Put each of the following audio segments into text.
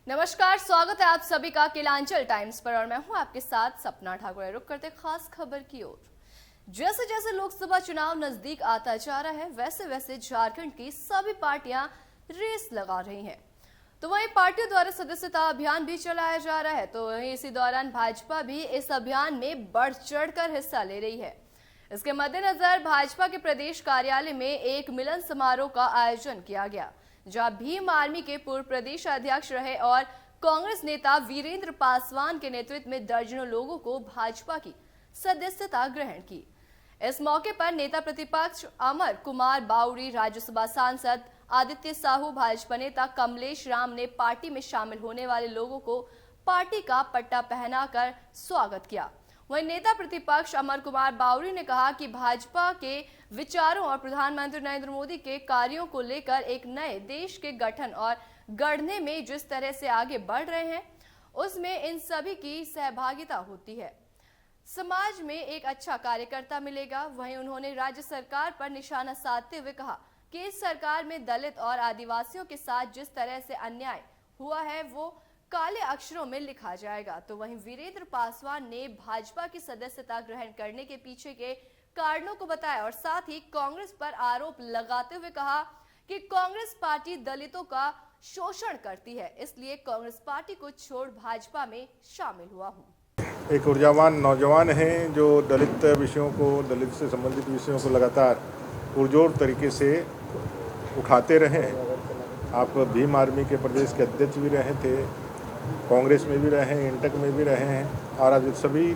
नमस्कार, स्वागत है आप सभी का किलांचल टाइम्स पर और मैं हूं आपके साथ सपना ठाकुर। रुक करते खास खबर की ओर। जैसे जैसे लोकसभा चुनाव नजदीक आता जा रहा है वैसे वैसे झारखंड की सभी पार्टियां रेस लगा रही हैं। तो वहीं पार्टियों द्वारा सदस्यता अभियान भी चलाया जा रहा है। तो वहीं इसी दौरान भाजपा भी इस अभियान में बढ़ चढ़कर हिस्सा ले रही है। इसके मद्देनजर भाजपा के प्रदेश कार्यालय में एक मिलन समारोह का आयोजन किया गया, जहां भीम आर्मी के पूर्व प्रदेश अध्यक्ष रहे और कांग्रेस नेता वीरेंद्र पासवान के नेतृत्व में दर्जनों लोगों को भाजपा की सदस्यता ग्रहण की। इस मौके पर नेता प्रतिपक्ष अमर कुमार बावरी, राज्यसभा सांसद आदित्य साहू, भाजपा नेता कमलेश राम ने पार्टी में शामिल होने वाले लोगों को पार्टी का पट्टा पहनाकर स्वागत किया। वहीं नेता प्रतिपक्ष अमर कुमार बावरी ने कहा कि भाजपा के विचारों और प्रधानमंत्री नरेंद्र मोदी के कार्यों को लेकर एक नए देश के गठन और गढ़ने में जिस तरह से आगे बढ़ रहे हैं उसमें इन सभी की सहभागिता होती है। समाज में एक अच्छा कार्यकर्ता मिलेगा। वहीं उन्होंने राज्य सरकार पर निशाना साधते हुए कहा कि इस सरकार में दलित और आदिवासियों के साथ जिस तरह से अन्याय हुआ है वो काले अक्षरों में लिखा जाएगा। तो वहीं वीरेंद्र पासवान ने भाजपा की सदस्यता ग्रहण करने के पीछे के कारणों को बताया और साथ ही कांग्रेस पर आरोप लगाते हुए कहा कि कांग्रेस पार्टी दलितों का शोषण करती है, इसलिए कांग्रेस पार्टी को छोड़ भाजपा में शामिल हुआ हूँ। एक ऊर्जावान नौजवान हैं जो दलित विषयों को, दलित से संबंधित विषयों को लगातार पुरजोर तरीके से उठाते रहे हैं। आप भीम आर्मी के प्रदेश के अध्यक्ष भी रहे थे, कांग्रेस में भी रहे हैं, इंटक में भी रहे हैं और आज सभी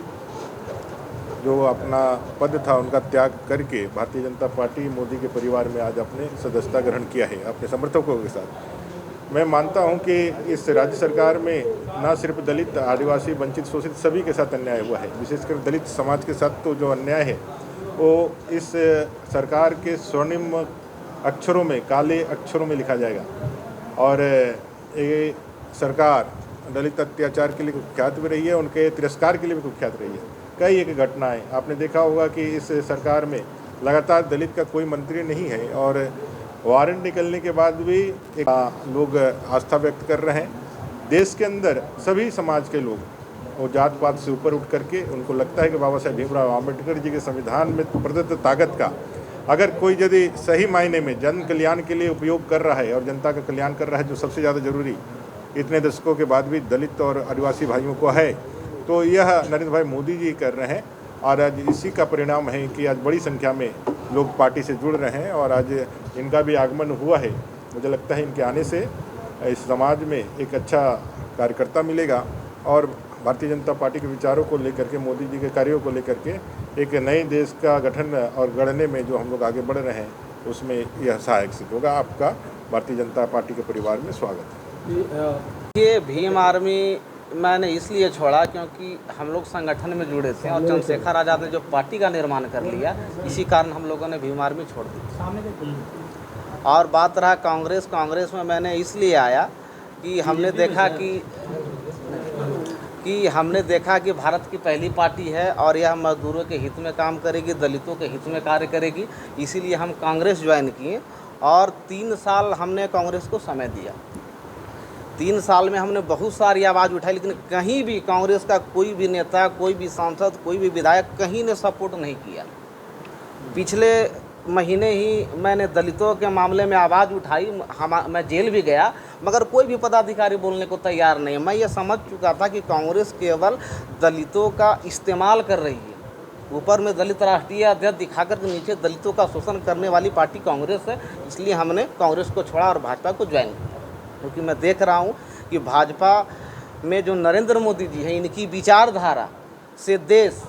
जो अपना पद था उनका त्याग करके भारतीय जनता पार्टी मोदी के परिवार में आज अपने सदस्यता ग्रहण किया है अपने समर्थकों के साथ। मैं मानता हूं कि इस राज्य सरकार में न सिर्फ दलित, आदिवासी, वंचित, शोषित सभी के साथ अन्याय हुआ है। विशेषकर दलित समाज के साथ तो जो अन्याय है वो इस सरकार के स्वर्णिम अक्षरों में, काले अक्षरों में लिखा जाएगा। और ये सरकार दलित अत्याचार के लिए कुख्यात भी रही है, उनके तिरस्कार के लिए भी कुख्यात रही है। कई एक घटनाएं आपने देखा होगा कि इस सरकार में लगातार दलित का कोई मंत्री नहीं है और वारंट निकलने के बाद भी लोग आस्था व्यक्त कर रहे हैं। देश के अंदर सभी समाज के लोग वो जात पात से ऊपर उठ करके उनको लगता है कि बाबा साहेब भीमराव आम्बेडकर जी के संविधान में प्रदत्त ताकत का अगर कोई यदि सही मायने में जन कल्याण के लिए उपयोग कर रहा है और जनता का कल्याण कर रहा है, जो सबसे ज़्यादा जरूरी इतने दशकों के बाद भी दलित और आदिवासी भाइयों को है, तो यह नरेंद्र भाई मोदी जी कर रहे हैं। और आज इसी का परिणाम है कि आज बड़ी संख्या में लोग पार्टी से जुड़ रहे हैं और आज इनका भी आगमन हुआ है। मुझे लगता है इनके आने से इस समाज में एक अच्छा कार्यकर्ता मिलेगा और भारतीय जनता पार्टी के विचारों को लेकर के, मोदी जी के कार्यों को लेकर के एक नए देश का गठन और गढ़ने में जो हम लोग आगे बढ़ रहे हैं उसमें यह सहायक सिद्ध होगा। आपका भारतीय जनता पार्टी के परिवार में स्वागत है। ये भीम आर्मी मैंने इसलिए छोड़ा क्योंकि हम लोग संगठन में जुड़े थे और चंद्रशेखर आज़ाद ने जो पार्टी का निर्माण कर लिया, इसी कारण हम लोगों ने भीम आर्मी छोड़ दी। और बात रहा कांग्रेस में मैंने इसलिए आया कि हमने देखा कि भारत की पहली पार्टी है और यह मजदूरों के हित में काम करेगी, दलितों के हित में कार्य करेगी, इसीलिए हम कांग्रेस ज्वाइन किए और 3 साल हमने कांग्रेस को समय दिया। 3 साल में हमने बहुत सारी आवाज़ उठाई, लेकिन कहीं भी कांग्रेस का कोई भी नेता, कोई भी सांसद, कोई भी विधायक कहीं ने सपोर्ट नहीं किया। पिछले महीने ही मैंने दलितों के मामले में आवाज़ उठाई, मैं जेल भी गया, मगर कोई भी पदाधिकारी बोलने को तैयार नहीं। मैं ये समझ चुका था कि कांग्रेस केवल दलितों का इस्तेमाल कर रही है। ऊपर में दलित राष्ट्रीय अध्यक्ष दिखाकर के नीचे दलितों का शोषण करने वाली पार्टी कांग्रेस है। इसलिए हमने कांग्रेस को छोड़ा और भाजपा को ज्वाइन किया, क्योंकि मैं देख रहा हूँ कि भाजपा में जो नरेंद्र मोदी जी हैं, इनकी विचारधारा से देश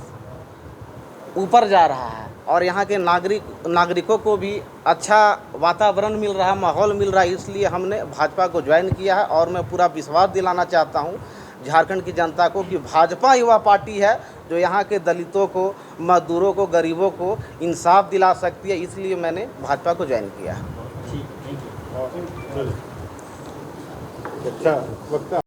ऊपर जा रहा है और यहाँ के नागरिकों को भी अच्छा वातावरण मिल रहा है, माहौल मिल रहा है। इसलिए हमने भाजपा को ज्वाइन किया है और मैं पूरा विश्वास दिलाना चाहता हूँ झारखंड की जनता को कि भाजपा युवा पार्टी है जो यहाँ के दलितों को, मजदूरों को, गरीबों को इंसाफ दिला सकती है। इसलिए मैंने भाजपा को ज्वाइन किया है। अच्छा वक्ता